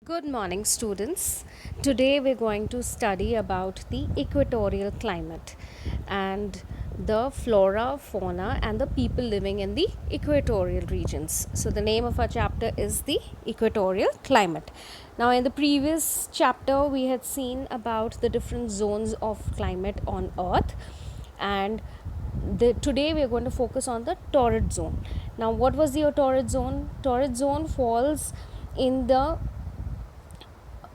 Good morning, students. Today we're going to study about the equatorial climate and the flora, fauna, and the people living in the equatorial regions. So, the name of our chapter is the equatorial climate. Now, in the previous chapter, we had seen about the different zones of climate on Earth, and today we are going to focus on the torrid zone. Now, what was the torrid zone? Torrid zone falls in the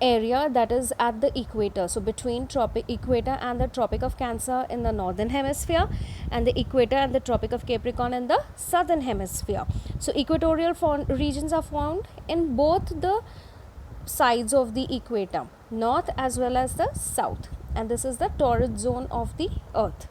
area that is at the equator, so between tropic equator and the tropic of Cancer in the northern hemisphere, and the equator and the tropic of Capricorn in the southern hemisphere. So equatorial regions are found in both the sides of the equator, north as well as the south, and this is the torrid zone of the earth.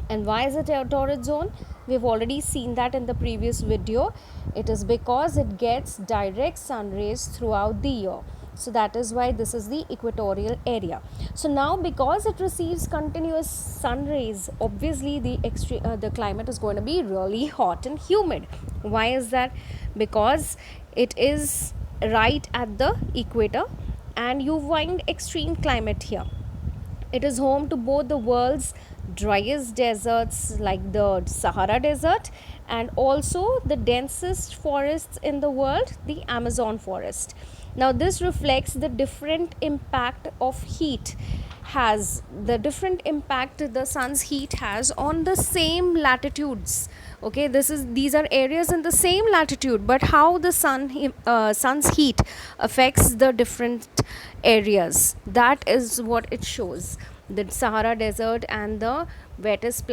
And why is it a torrid zone? We've already seen that in the previous video. It is because it gets direct sun rays throughout the year. So that is why this is the equatorial area. So now, because it receives continuous sun rays, obviously the climate is going to be really hot and humid. Why is that? Because it is right at the equator and you find extreme climate here. It is home to both the world's driest deserts like the Sahara Desert and also the densest forests in the world, the Amazon forest. Now, this reflects the different impact of heat has the different impact the sun's heat has on the same latitudes. Okay, these are areas in the same latitude, but how the sun's heat affects the different areas, that is what it shows. The Sahara Desert and the wettest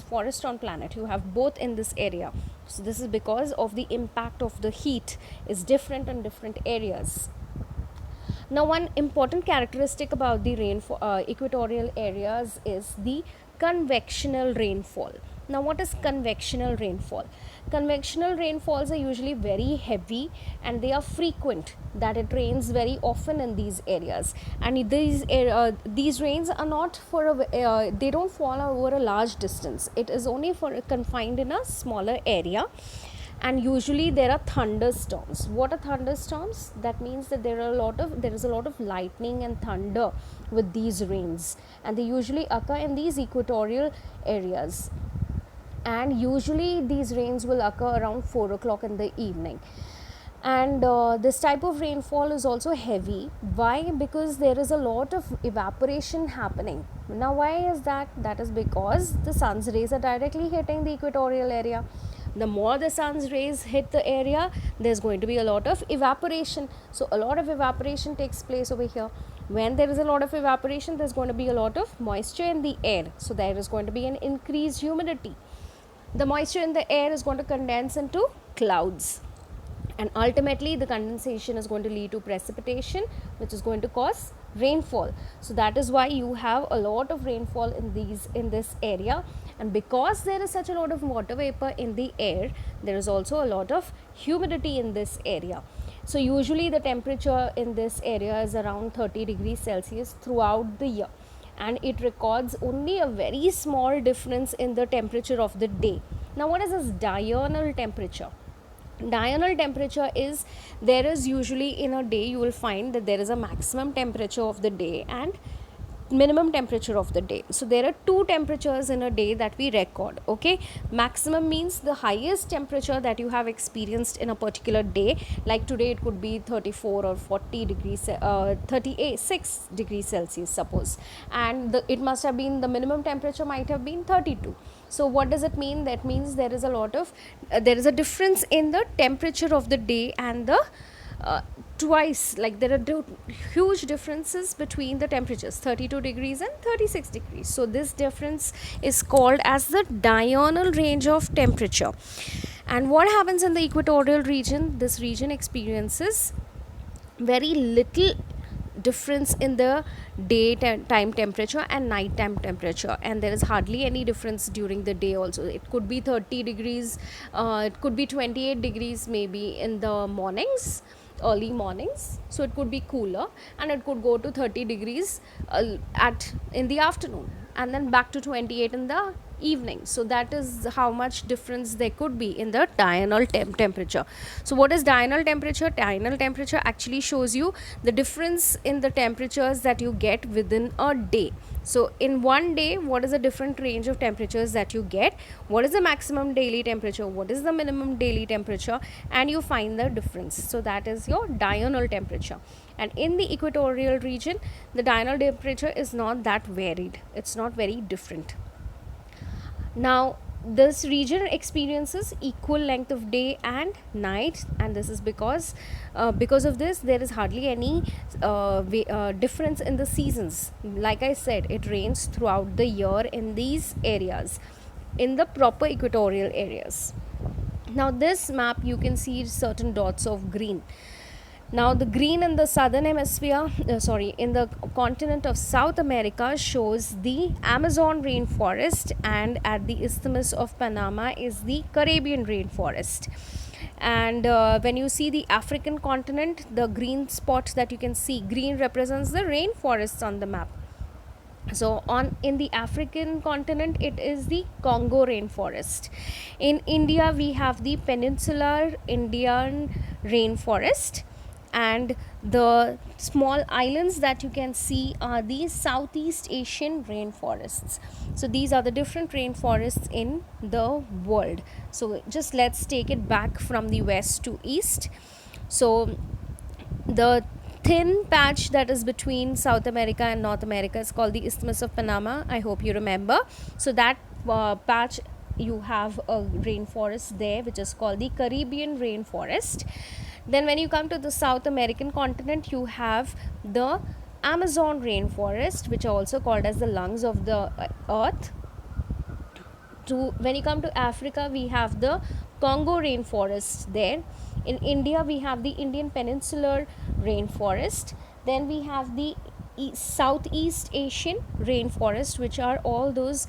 forest on planet, you have both in this area. So this is because of the impact of the heat is different in different areas. Now, one important characteristic about the equatorial areas is the convectional rainfall. Now, what is convectional rainfall? Convectional rainfalls are usually very heavy and they are frequent, that it rains very often in these areas, and these rains are not they don't fall over a large distance. It is only for confined in a smaller area, and usually there are thunderstorms. What are thunderstorms? That means that there is a lot of lightning and thunder with these rains, and they usually occur in these equatorial areas, and usually these rains will occur around 4 o'clock in the evening. And this type of rainfall is also heavy. Why? Because there is a lot of evaporation happening. Now, why is that? That is because the sun's rays are directly hitting the equatorial area. The more the sun's rays hit the area, there's going to be a lot of evaporation. So a lot of evaporation takes place over here. When there is a lot of evaporation, there's going to be a lot of moisture in the air. So there is going to be an increased humidity. The moisture in the air is going to condense into clouds, and ultimately the condensation is going to lead to precipitation, which is going to cause rainfall. So that is why you have a lot of rainfall in this area, and because there is such a lot of water vapor in the air, there is also a lot of humidity in this area. So usually the temperature in this area is around 30 degrees Celsius throughout the year, and it records only a very small difference in the temperature of the day. Now, what is this diurnal temperature? Diurnal temperature is, there is usually in a day you will find that there is a maximum temperature of the day and minimum temperature of the day. So there are two temperatures in a day that we record. Okay, maximum means the highest temperature that you have experienced in a particular day, like today it could be 34 or 40 degrees 36 degrees Celsius suppose, and it must have been, the minimum temperature might have been 32. So what does it mean? That means there is a difference in the temperature of the day and the twice, like there are huge differences between the temperatures, 32 degrees and 36 degrees. So this difference is called as the diurnal range of temperature. And what happens in the equatorial region? This region experiences very little difference in the daytime temperature and nighttime temperature, and there is hardly any difference during the day also. It could be 30 degrees, it could be 28 degrees maybe in the mornings, early mornings, so it could be cooler, and it could go to 30 degrees in the afternoon, and then back to 28 in the evening. So that is how much difference there could be in the diurnal temperature. So what is diurnal temperature? Diurnal temperature actually shows you the difference in the temperatures that you get within a day. So in one day, what is the different range of temperatures that you get? What is the maximum daily temperature? What is the minimum daily temperature? And you find the difference. So that is your diurnal temperature. And in the equatorial region, the diurnal temperature is not that varied. It's not very different. Now, this region experiences equal length of day and night, and this is because of this there is hardly any difference in the seasons. Like I said, it rains throughout the year in these areas, in the proper equatorial areas. Now, this map you can see certain dots of green. Now, the green in the southern hemisphere, in the continent of South America shows the Amazon rainforest, and at the Isthmus of Panama is the Caribbean rainforest. And when you see the African continent, the green spot that you can see, green represents the rainforests on the map. So in the African continent, it is the Congo rainforest. In India, we have the peninsular Indian rainforest, and the small islands that you can see are the Southeast Asian rainforests. So these are the different rainforests in the world. So just let's take it back from the west to east. So the thin patch that is between South America and North America is called the Isthmus of Panama. I hope you remember. So that patch, you have a rainforest there which is called the Caribbean rainforest. Then when you come to the South American continent, you have the Amazon rainforest, which are also called as the lungs of the earth. When you come to Africa, we have the Congo rainforest there. In India, we have the Indian peninsular rainforest. Then we have the Southeast Asian rainforest, which are all those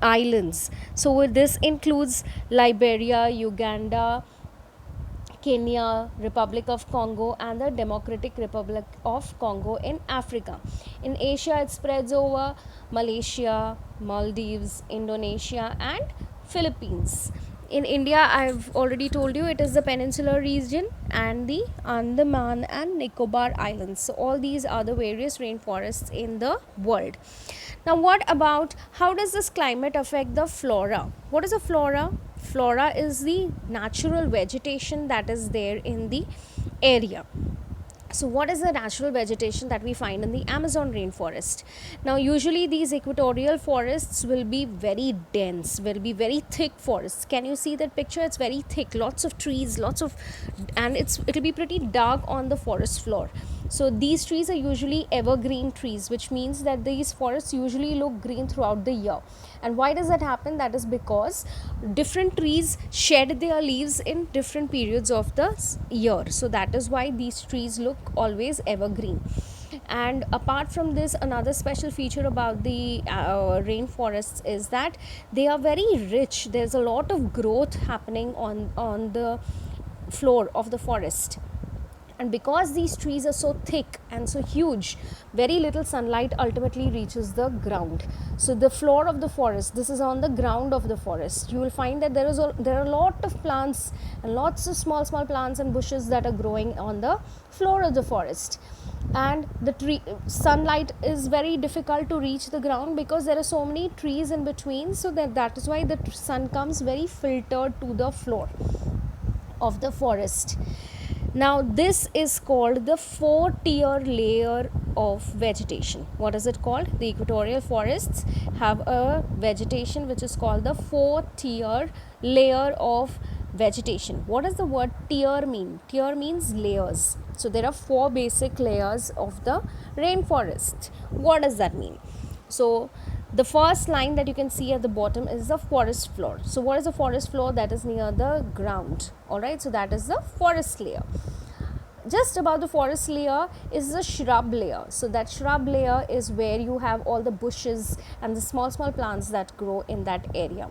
islands. So this includes Liberia, Uganda, Kenya, Republic of Congo, and the Democratic Republic of Congo in Africa. In Asia, it spreads over Malaysia, Maldives, Indonesia, and Philippines. In India, I've already told you, it is the peninsular region and the Andaman and Nicobar Islands. So all these are the various rainforests in the world. Now, what about how does this climate affect the flora? What is a flora? Flora is the natural vegetation that is there in the area. So what is the natural vegetation that we find in the Amazon rainforest? Now, usually these equatorial forests will be very dense, will be very thick forests. Can you see that picture? It's very thick, lots of trees, and it'll be pretty dark on the forest floor. So these trees are usually evergreen trees, which means that these forests usually look green throughout the year. And why does that happen? That is because different trees shed their leaves in different periods of the year. So that is why these trees look always evergreen. And apart from this, another special feature about the rainforests is that they are very rich. There's a lot of growth happening on the floor of the forest. And because these trees are so thick and so huge, very little sunlight ultimately reaches the ground. So the floor of the forest, this is on the ground of the forest. You will find that there are a lot of plants and lots of small plants and bushes that are growing on the floor of the forest. And the sunlight is very difficult to reach the ground because there are so many trees in between. So that is why the sun comes very filtered to the floor of the forest. Now, this is called the 4-tier layer of vegetation. What is it called? The equatorial forests have a vegetation which is called the 4-tier layer of vegetation. What does the word tier mean? Tier means layers. So there are 4 basic layers of the rainforest. What does that mean? So the first line that you can see at the bottom is the forest floor. So what is the forest floor? That is near the ground. Alright, so that is the forest layer. Just above the forest layer is the shrub layer. So that shrub layer is where you have all the bushes and the small plants that grow in that area.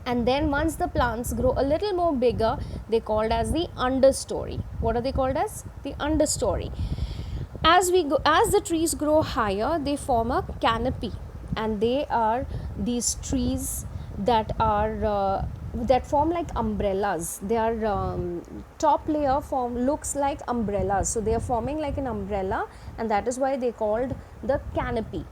And then once the plants grow a little more bigger, they're called as the understory. What are they called as? The understory. As the trees grow higher, they form a canopy. And these trees that are that form like umbrellas. Their top layer form looks like umbrellas, so they are forming like an umbrella, and that is why they called the canopy.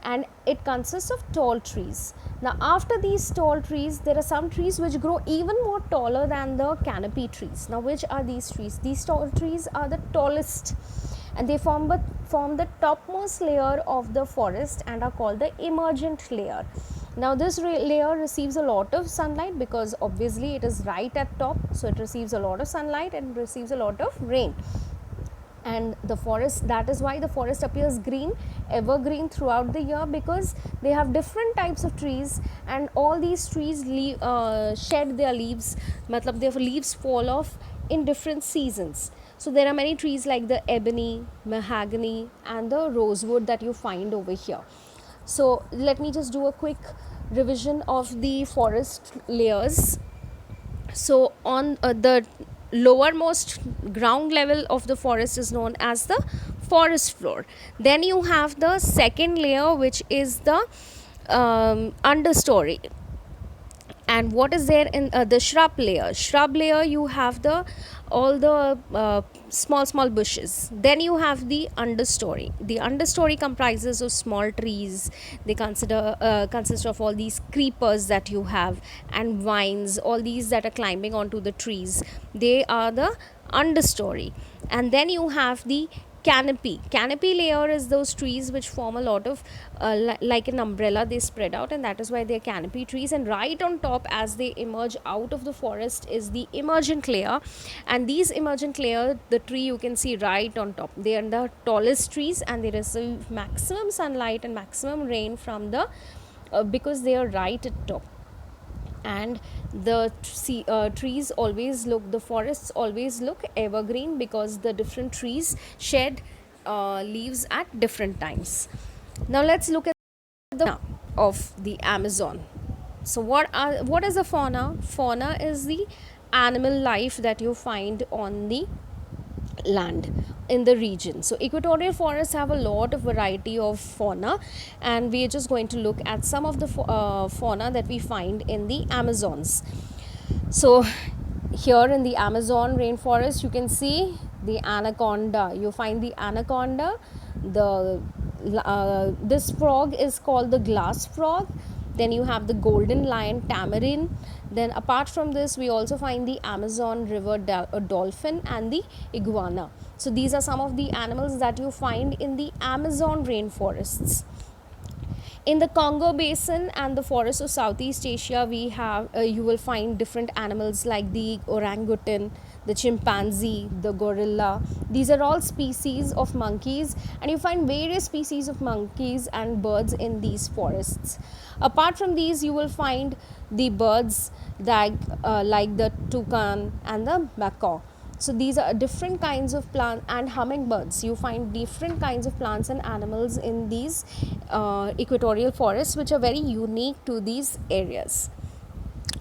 And it consists of tall trees. Now after these tall trees, there are some trees which grow even more taller than the canopy trees. Now which are these trees? These tall trees are the tallest, and they form the topmost layer of the forest and are called the emergent layer. Now this layer receives a lot of sunlight, because obviously it is right at top, so it receives a lot of sunlight and receives a lot of rain. And the forest, that is why the forest appears green, evergreen throughout the year, because they have different types of trees, and all these trees shed their leaves, matlab their leaves fall off in different seasons. So there are many trees like the ebony, mahogany and the rosewood that you find over here. So let me just do a quick revision of the forest layers. So on the lowermost ground level of the forest is known as the forest floor. Then you have the second layer, which is the understory. And what is there in the shrub layer? You have the all the small bushes. Then you have the understory comprises of small trees. They consist of all these creepers that you have, and vines, all these that are climbing onto the trees. They are the understory. And then you have the canopy layer is those trees which form a lot of like an umbrella, they spread out, and that is why they're canopy trees. And right on top, as they emerge out of the forest, is the emergent layer. And these emergent layer, the tree you can see right on top, they are the tallest trees, and they receive maximum sunlight and maximum rain from the because they are right at top. And the trees always look, the forests always look evergreen, because the different trees shed leaves at different times. Now let's look at the fauna of the Amazon. So what is the fauna is the animal life that you find on the land in the region. So equatorial forests have a lot of variety of fauna, and we are just going to look at some of the fauna that we find in the Amazons. So here in the Amazon rainforest, you can see the anaconda. You find the anaconda. The this frog is called the glass frog. Then you have the golden lion tamarin. Then apart from this, we also find the Amazon river dolphin and the iguana. So these are some of the animals that you find in the Amazon rainforests. In the Congo basin and the forests of Southeast Asia, we have you will find different animals like the orangutan, the chimpanzee, the gorilla. These are all species of monkeys, and you find various species of monkeys and birds in these forests. Apart from these, you will find the birds that like the toucan and the macaw. So these are different kinds of plants, and hummingbirds. You find different kinds of plants and animals in these equatorial forests, which are very unique to these areas.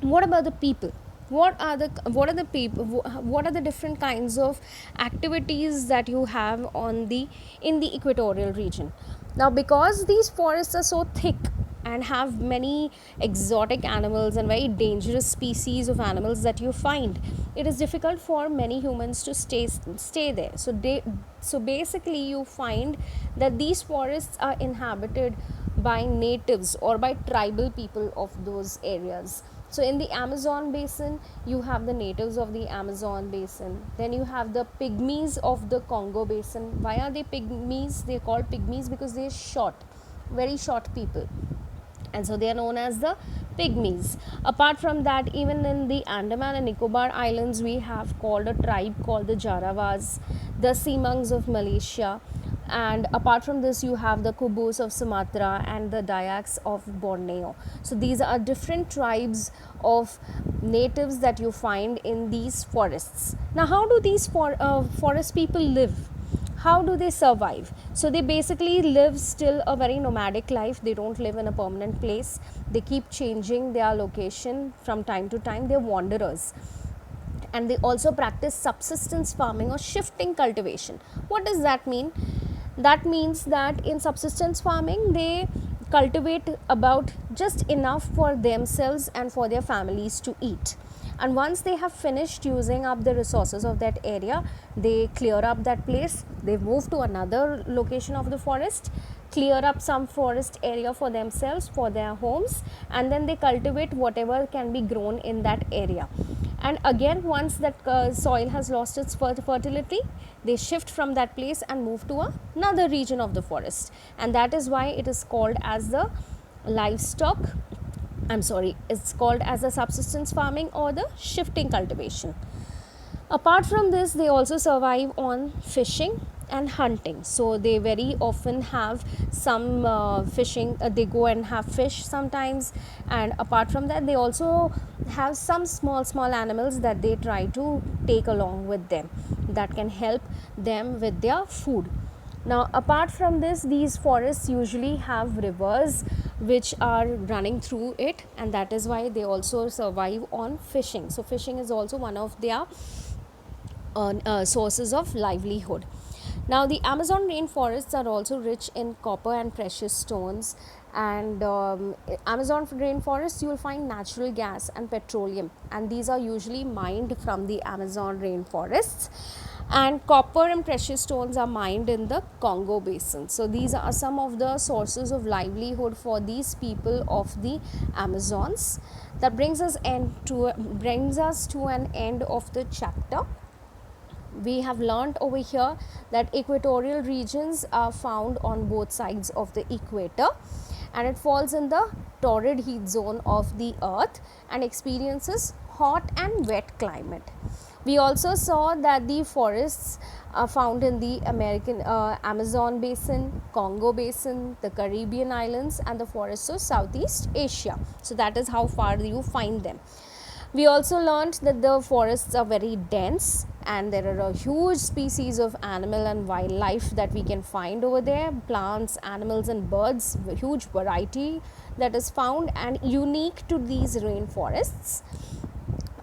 What about the people? What are the people? What are the different kinds of activities that you have in the equatorial region? Now, because these forests are so thick and have many exotic animals and very dangerous species of animals that you find, it is difficult for many humans to stay there. So basically you find that these forests are inhabited by natives or by tribal people of those areas. So in the Amazon basin, you have the natives of the Amazon basin. Then you have the pygmies of the Congo basin. Why are they pygmies? They're called pygmies because they're short, very short people, and so they are known as the pygmies. Apart from that, even in the Andaman and Nicobar Islands, we have called a tribe called the Jaravas, the Semongs of Malaysia, and apart from this, you have the Kubus of Sumatra and the Dayaks of Borneo. So these are different tribes of natives that you find in these forests. Now, how do these forest people live? How do they survive? So they basically live still a very nomadic life. They don't live in a permanent place. They keep changing their location from time to time. They're wanderers. And they also practice subsistence farming or shifting cultivation. What does that mean? That means that in subsistence farming, they cultivate about just enough for themselves and for their families to eat. And once they have finished using up the resources of that area, they clear up that place, they move to another location of the forest, clear up some forest area for themselves, for their homes, and then they cultivate whatever can be grown in that area. And again, once that soil has lost its fertility, they shift from that place and move to another region of the forest, and that is why it is called as the livestock, it's called as the subsistence farming or the shifting cultivation. Apart from this, they also survive on fishing and hunting. So they very often have some fishing, they go and have fish sometimes, and apart from that they also have some small animals that they try to take along with them, that can help them with their food. Now, apart from this, these forests usually have rivers which are running through it, and that is why they also survive on fishing. So fishing is also one of their sources of livelihood. Now, the Amazon rainforests are also rich in copper and precious stones. And Amazon rainforests, you will find natural gas and petroleum, and these are usually mined from the Amazon rainforests. And copper and precious stones are mined in the Congo basin. So these are some of the sources of livelihood for these people of the Amazons. That brings us to an end of the chapter. We have learnt over here that equatorial regions are found on both sides of the equator, and it falls in the torrid heat zone of the earth and experiences hot and wet climate. We also saw that the forests are found in the American Amazon basin, Congo basin, the Caribbean islands, and the forests of Southeast Asia. So that is how far you find them. We also learned that the forests are very dense, and there are a huge species of animal and wildlife that we can find over there, plants, animals and birds, huge variety that is found and unique to these rainforests.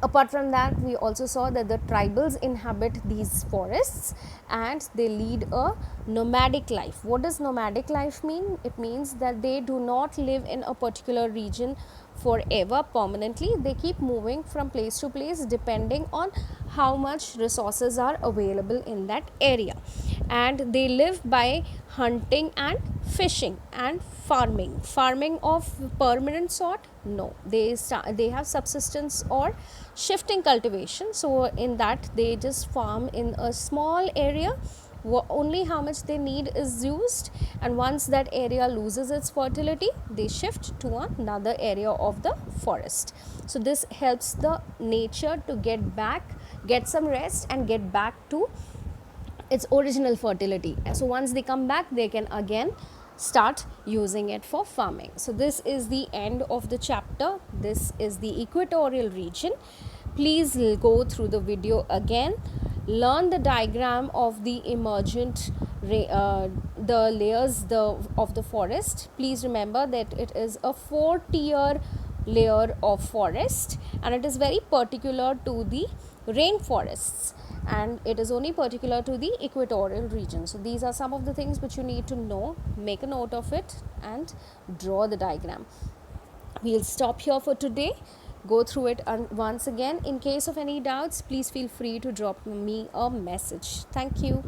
Apart from that, we also saw that the tribals inhabit these forests and they lead a nomadic life. What does nomadic life mean? It means that they do not live in a particular region forever permanently. They keep moving from place to place depending on how much resources are available in that area, and they live by hunting and fishing and farming of permanent sort. No, they have subsistence or shifting cultivation. So in that they just farm in a small area, only how much they need is used, and once that area loses its fertility, they shift to another area of the forest. So this helps the nature to get some rest and get back to its original fertility. So once they come back, they can again start using it for farming. So this is the end of the chapter. This is the equatorial region. Please go through the video again, learn the diagram of the emergent the layers of the forest. Please remember that it is a 4-tier layer of forest, and it is very particular to the rainforests, and it is only particular to the equatorial region. So these are some of the things which you need to know. Make a note of it and draw the diagram. We'll stop here for today. Go through it once again. In case of any doubts, please feel free to drop me a message. Thank you.